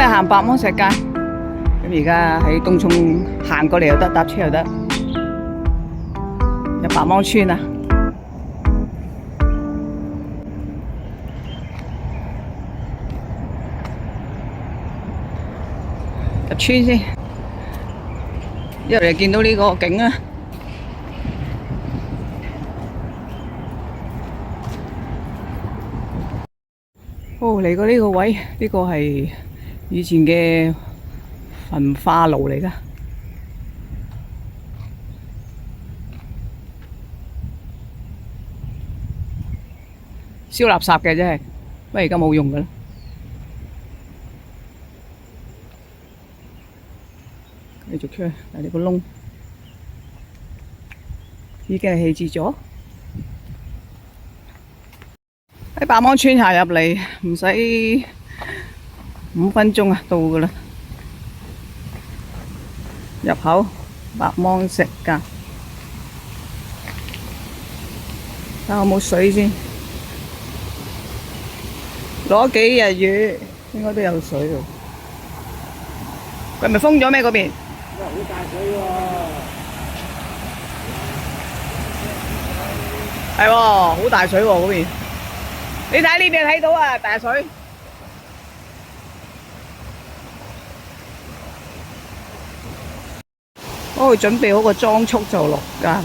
日行白芒石街，咁而家喺東涌行過嚟又得，搭車又得，入白芒村啊！入村先，一入嚟見到呢個景啊！哦，嚟過呢個位，呢個係以前嘅焚化爐嚟㗎，燒垃圾嘅真係，不過而家冇用㗎啦。繼續出去，睇呢個窿已經係棄置咗。喺白芒村行入嚟唔使5分鐘啊，到㗎啦。入口白芒石街，睇下有冇水先。攞幾日雨，應該都有水喎。佢咪封咗咩嗰邊？好大水喎！係喎，好大水喎嗰邊。你睇呢邊睇到啊，大水。哦，準備好個裝束就落間。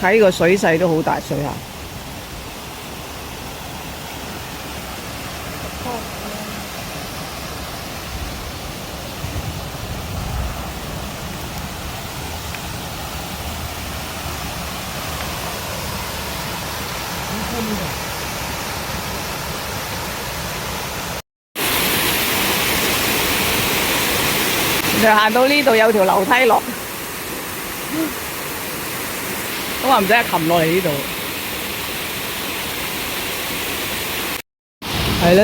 睇個水勢都好大水啊！就行到呢度有條樓梯落，咁啊唔使擒落嚟呢度。係啦，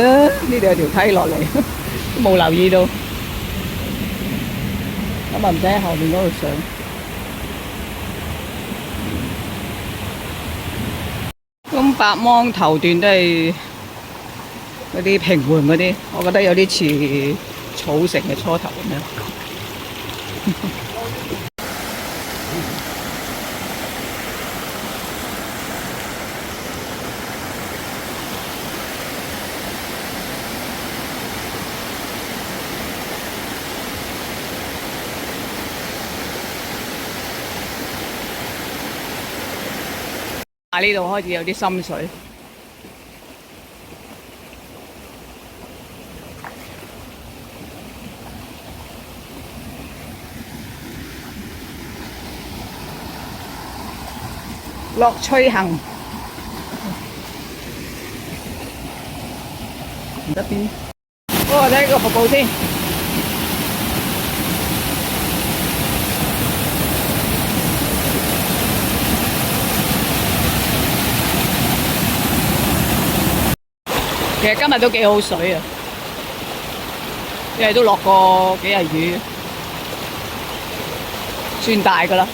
呢度有條梯落嚟，都冇留意到。咁啊唔使喺後面嗰度上。咁白芒頭段都係嗰啲平緩嗰啲，我覺得有啲似草城嘅初頭咁樣。呢度開始有啲深水。樂趣行唔得邊？我睇個瀑布先。其實今日都幾好水啊，因為都落過幾日雨，算大㗎啦。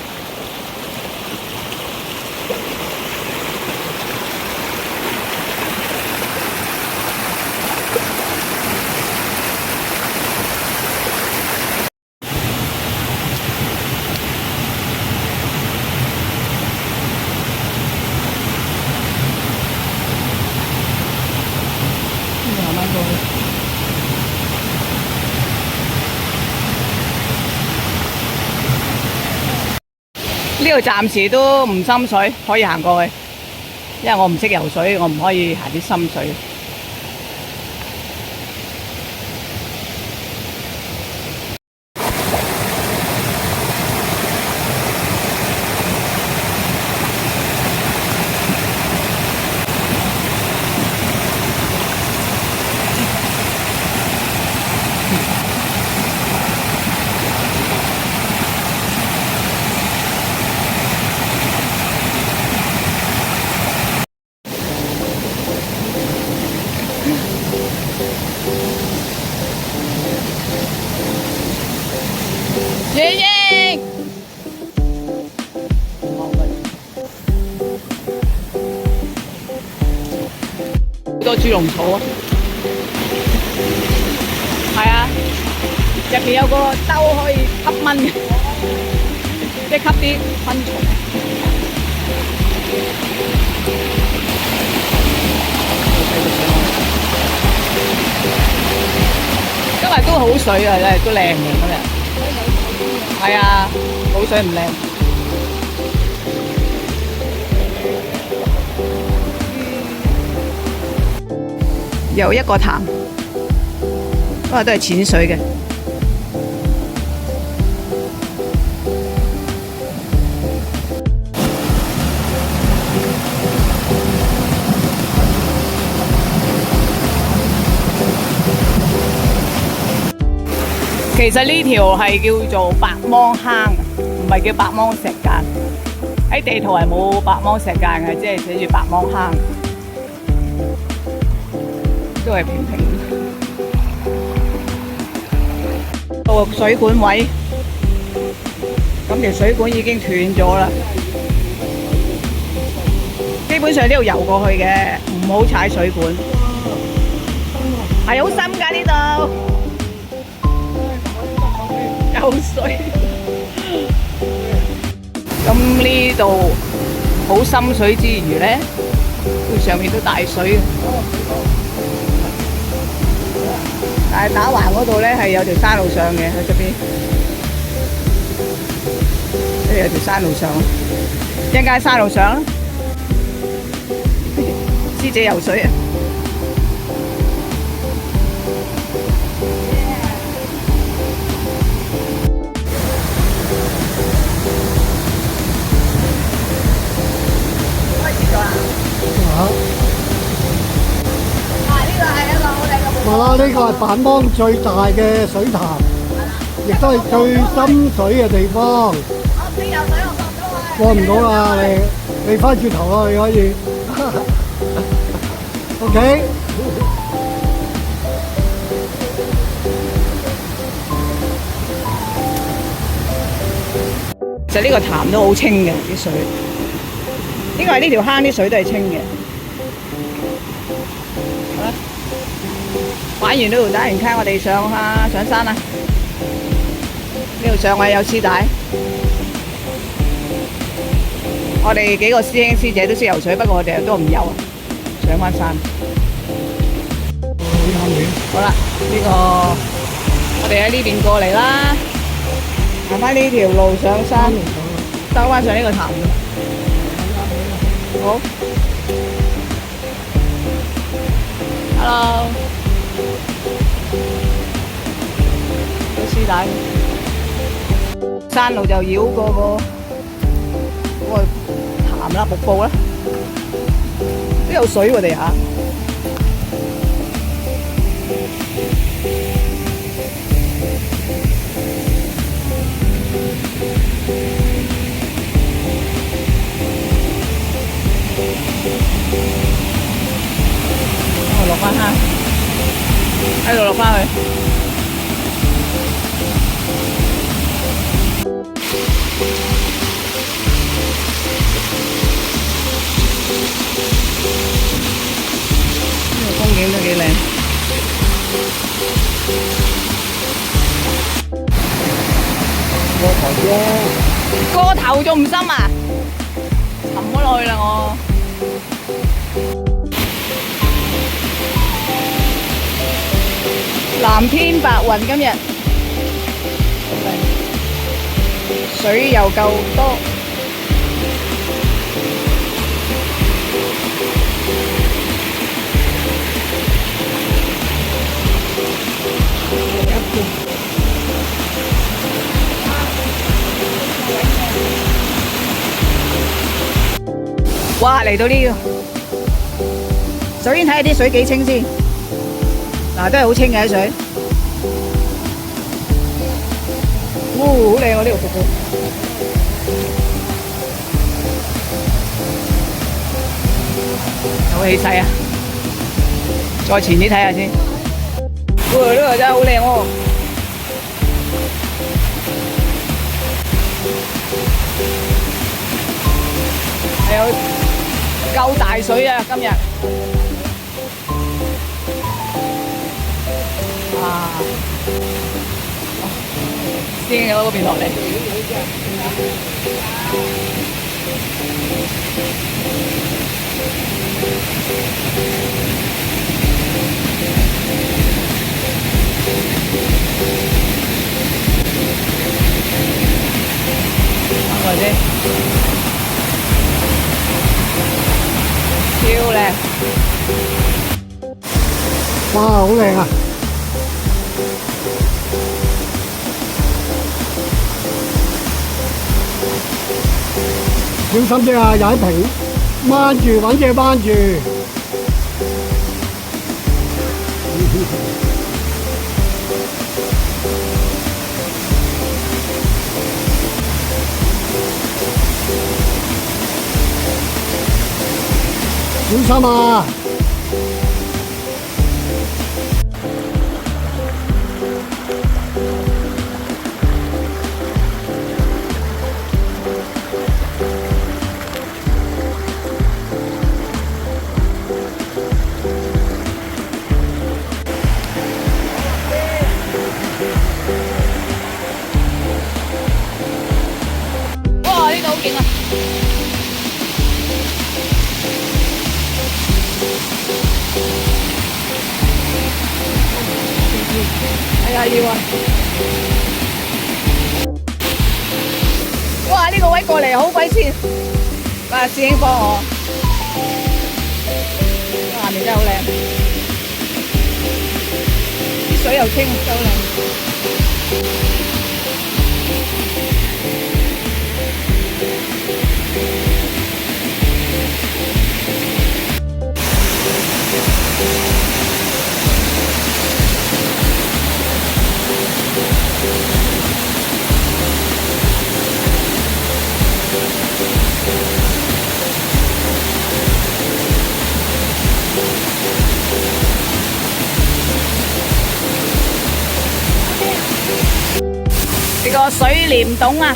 呢度暫時都唔深水，可以行過去，因為我唔識游水，我唔可以行啲深水。月英，好多豬籠草啊！入邊有個兜可以吸蚊嘅，即係吸啲昆蟲。今日都好水啊，真係都靚嘅今日。係啊，冇水唔靚。有一個潭，不過都係淺水嘅。其實呢條係叫做白芒坑，唔係叫白芒石澗。喺地圖係冇白芒石澗嘅，即係寫住白芒坑，都係平平。到水管位，咁條水管已經斷咗啦。基本上呢度游過去嘅，唔好踩水管，係好深㗎呢度。有水，咁呢度好深水之餘呢，佢上面都大水嘅。但係打橫嗰度呢係有條山路上嘅，喺側邊，呢度有條山路上，一陣間山路上啦。師姐游水啊！係啦，呢個係板芒最大嘅水潭，亦都係最深水嘅地方。過唔到啦，你翻轉頭啦，你可以。OK。其實呢個潭都好清嘅啲水，應該係呢條坑啲水都係清嘅。玩完呢度打完卡，我哋上山啦。呢度上位有絲帶，我哋幾個師兄師姐都識游水，不過我哋都唔游啊，上翻山。好啦，呢個我哋喺呢邊過嚟啦，行翻呢條路上山，兜翻上呢個潭。好 ，Hello。絲帶，山路就繞過個潭啦，瀑布啦，都有水喎地下。我落翻坑，喺度落翻去。風景都幾靚，個頭仲唔深啊？沉咗落去啦我。藍天白雲今日，水又夠多。哇！嚟到呢個，首先睇下啲水幾清先。嗱，都係好清嘅啲水。好靚喎呢個瀑布。有氣勢啊！再前啲睇下先。哇！呢個真係好靚喎。係有夠大水啊！今日啊，師兄喺嗰邊落嚟。等我先，超靚！哇，好靚啊！小心啲啊！踩平，掹住，揾嘢掹住。小心啊！哇！呢度好勁啊！係啊，要啊！哇！呢個位過嚟好鬼先，啊師兄幫我，下面真係好靚，啲水又清，真係好靚。呢個水簾洞啊，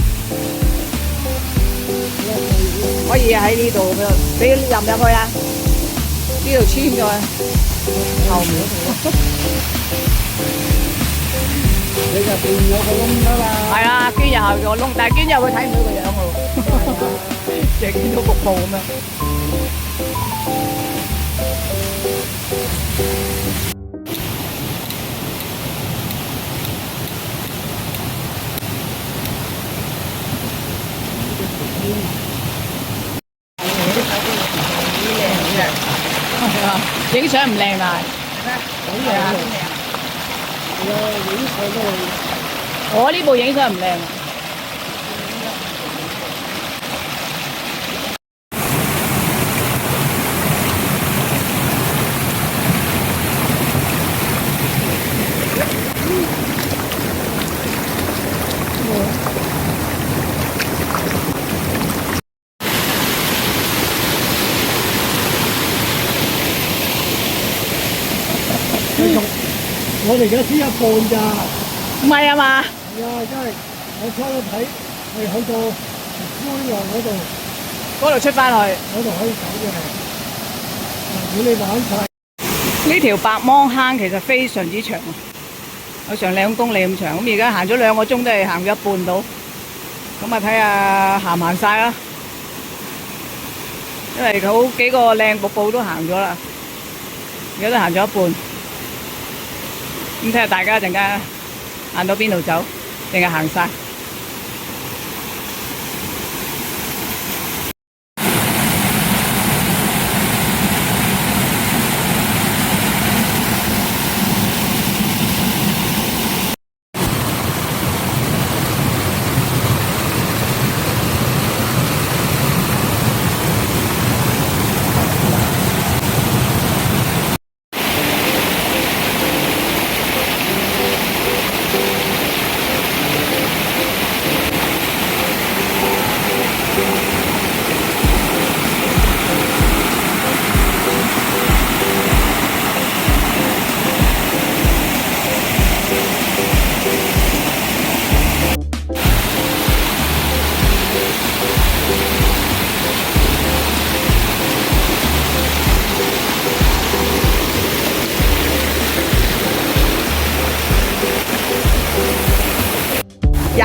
可以喺呢度俾你入唔入去啊？呢度穿咗後面嗰度。你入邊有個窿㗎嘛？係啊，捐入後個窿，但係捐入去睇唔到個樣喎，淨係見到瀑布咁樣。影相唔靚啊！係啊，我呢部影相唔靚啊！我哋而家先一半咋？唔係啊嘛？係啊，真係我初初睇係去到灰狼嗰度出翻去。嗰度可以走嘅。如果你玩晒呢條白芒坑其實非常之長，有成2公里咁長。咁而家行咗2個鐘都係行咗一半到。咁啊睇下行唔行晒啦。因為好幾個靚瀑布都行咗啦，而家都行咗一半。咁睇下大家陣間行到邊度走，定係行晒？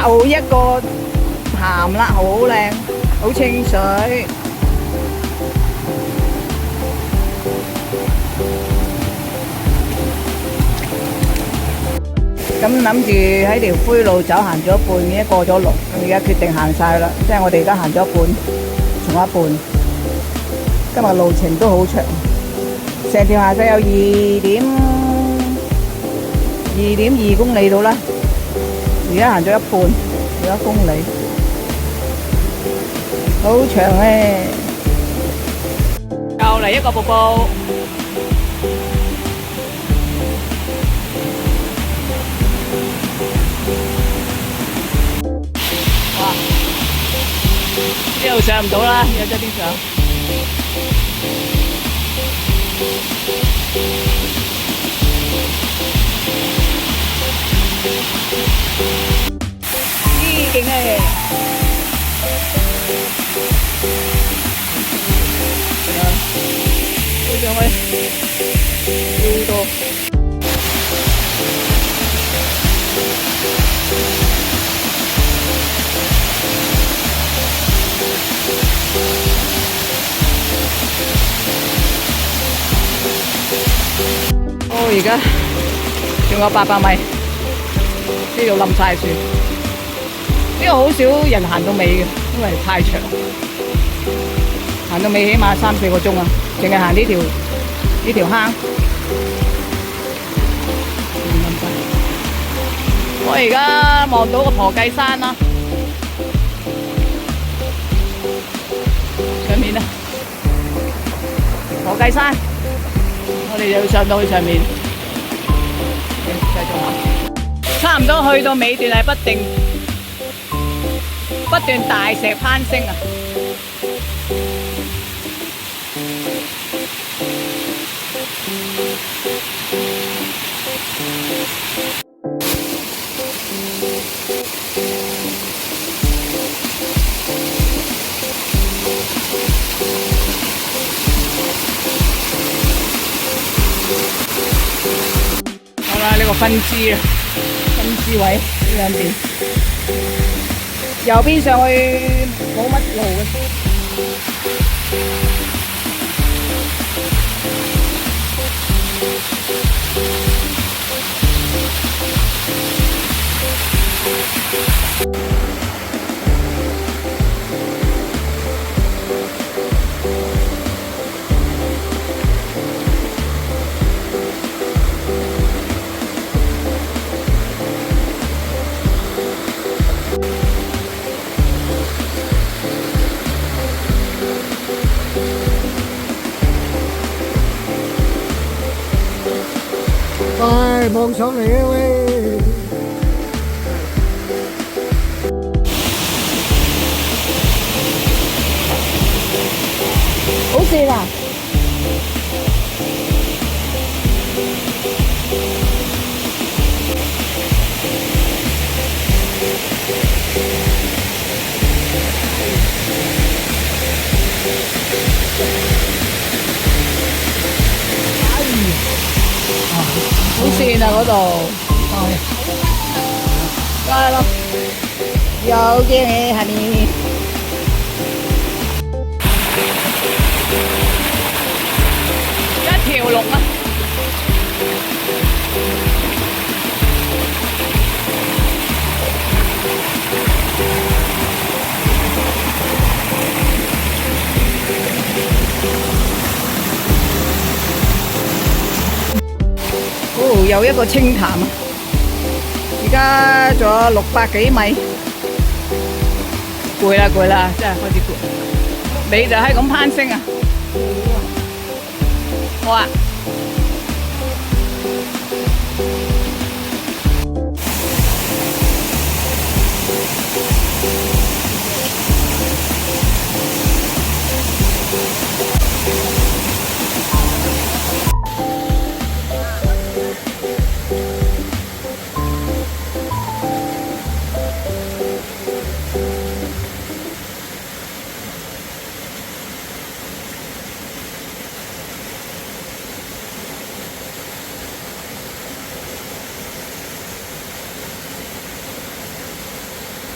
又一個潭啦，好靚，好清水。咁諗住喺條灰路走行咗一半，已經過咗龍，而家決定行晒啦。即係我哋而家行咗一半，仲有一半。今日路程都好長，成條下世有2.2公里到啦。而家行咗一半，仲有1公里，好長咧。又嚟一個瀑布。呢度上唔到啦，有側邊上。咦，勁啊！跳上去，跳到。而家仲有800米，呢度冧晒樹。呢度好少人行到尾嘅，因為太長，行到尾起碼3、4個鐘啊！淨係行呢條坑。我而家望到個婆計山啦，上面啊，婆計山，我哋就上到去上面。繼續行，差唔多去到尾段係不斷大石攀升啊！好啦，呢個分支位呢兩邊，右邊上去冇乜路嘅。望上嚟啊喂！好跣啊！好跣啊嗰度，係咯，有驚嘅下面，一條龍啊！哦，又一個清潭啊！而家仲有600幾米，攰啦攰啦，真係開始攰。你就係咁攀升啊！好啊！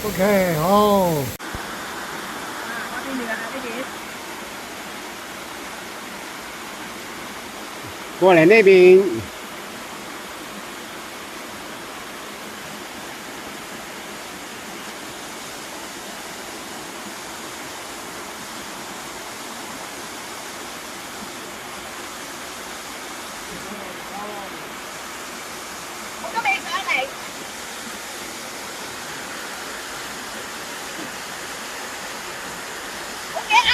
OK，好。過嚟呢邊。我都未上嚟。好嘅啊！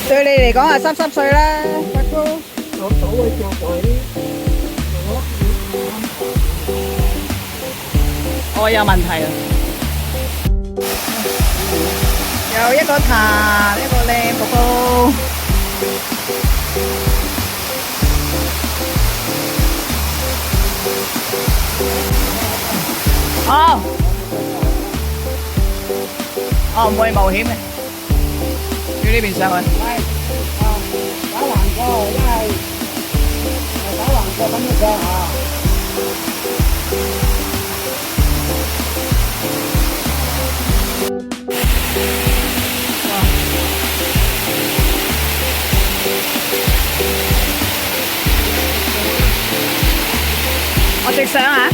對你嚟講係濕碎啦，發哥。我手去做位。我有問題啊！有一個壇，一個靚寶寶。哦，哦，唔會冒險嘅，要呢邊上去。打橫過，因為打橫過咁樣上下。我直上啊！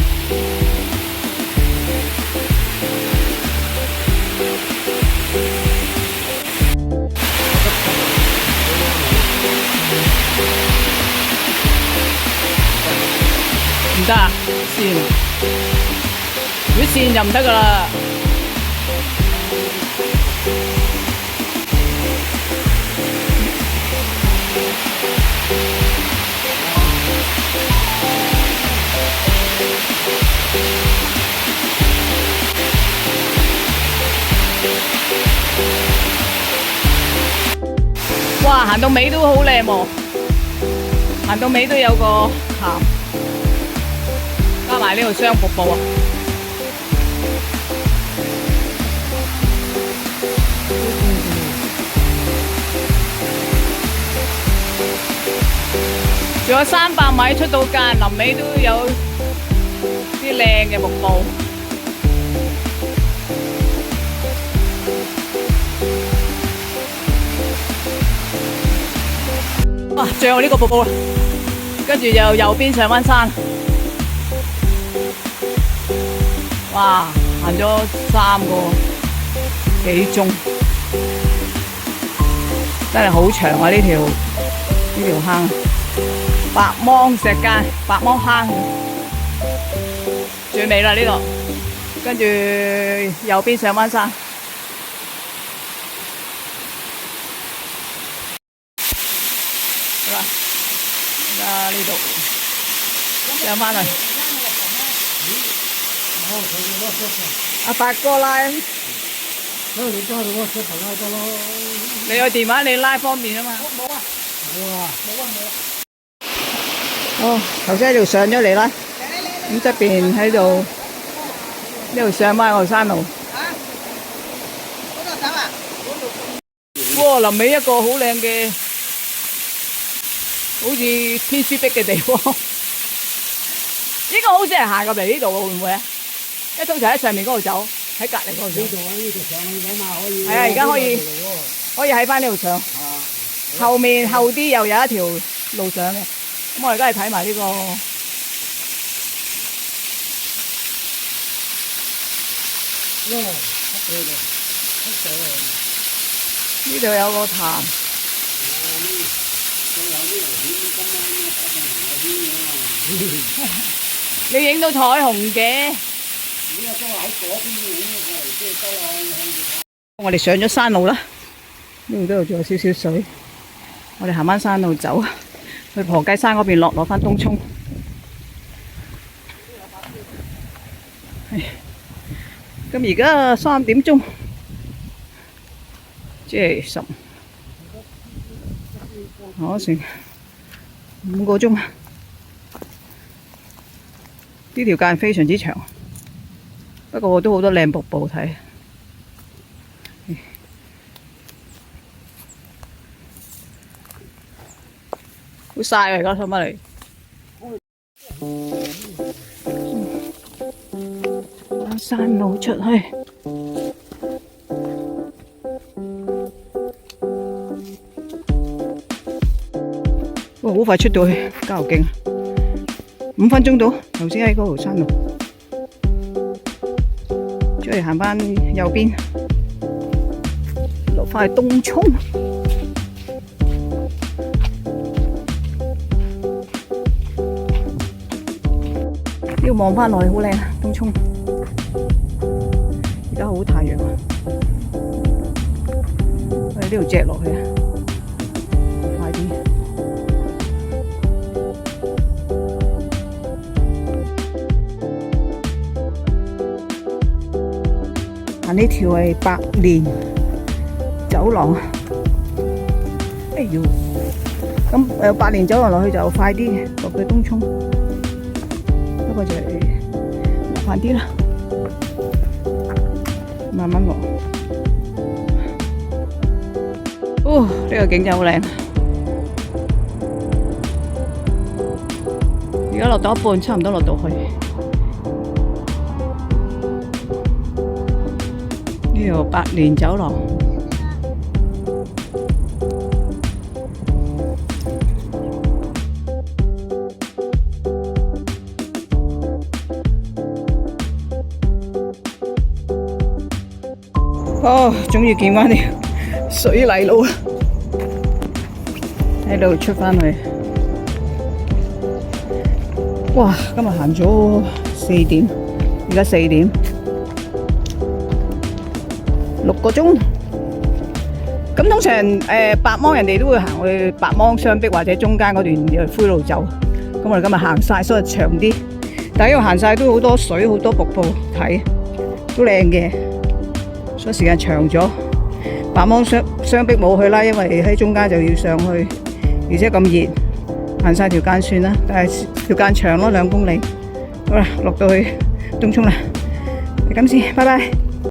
唔得啊，線，如果線就唔得噶啦。哇，行到尾都好靚喎，行到尾都有個潭。加埋呢度雙瀑布啊！仲有300米出到間，臨尾都有啲靚嘅瀑布。哇！最後呢個瀑布啦，跟住又右邊上返山。哇！行咗3個幾鐘，真係好長啊！呢條坑，白芒石澗、白芒坑，最尾啦呢度，跟住右邊上返山。好啦，而家呢度上返嚟。阿發哥拉，你加到WhatsApp拉得咯。你有電話你拉方便啊嘛。冇啊。冇啊。哦，頭先喺度上咗嚟啦，咁側邊喺度，呢度上返個山路。嗰度走啊？哇！臨尾一個好靚嘅，好似天書壁嘅地方。呢個好似係行入嚟呢度喎，會唔會啊？一通常喺上面嗰度走，喺隔離嗰度走。呢度啊，呢度上去㗎嘛，可以。係啊，而家可以喺翻呢度上。後面後啲又有一條路上嘅，咁我而家係睇埋呢個。呢度有個潭。你影到彩虹嘅。我哋上咗山路啦，呢度仲有少少水，我哋行翻山路走，去婆雞山嗰邊落翻東涌。咁而家3點鐘，即係成5個鐘。呢條間非常之長，不過都好多靚瀑布睇。好曬啊！而家上返嚟，行山路出去。哇！好快出到去加油徑，5分鐘到。頭先喺嗰條山路，出嚟行返右邊，落返去東涌。呢度望返落去好靚啊，東涌。而家好太陽啊！我哋呢度隻落去啊，快啲！行呢條係百年走廊。哎呦！咁百年走廊落去就快啲落去東涌。不過就係麻煩啲啦，慢慢落。哦，呢個景真好靚。而家落到一半，差唔多落到去。呢條百年走廊。哦，終於見返條水泥路啦！喺度出返去。哇！今日行咗4點，而家4點，6個鐘。咁通常白芒人哋都會行去白芒雙璧或者中間嗰段灰路走。咁我哋今日行晒，所以長啲。但係呢度行晒都好多水，好多瀑布睇，都靚嘅。所以時間長咗，白芒雙璧冇去啦，因為喺中間就要上去，而且咁熱，行晒條間算啦。但係條間長咯，2公里。好啦，落到去東涌啦，係咁先，拜拜。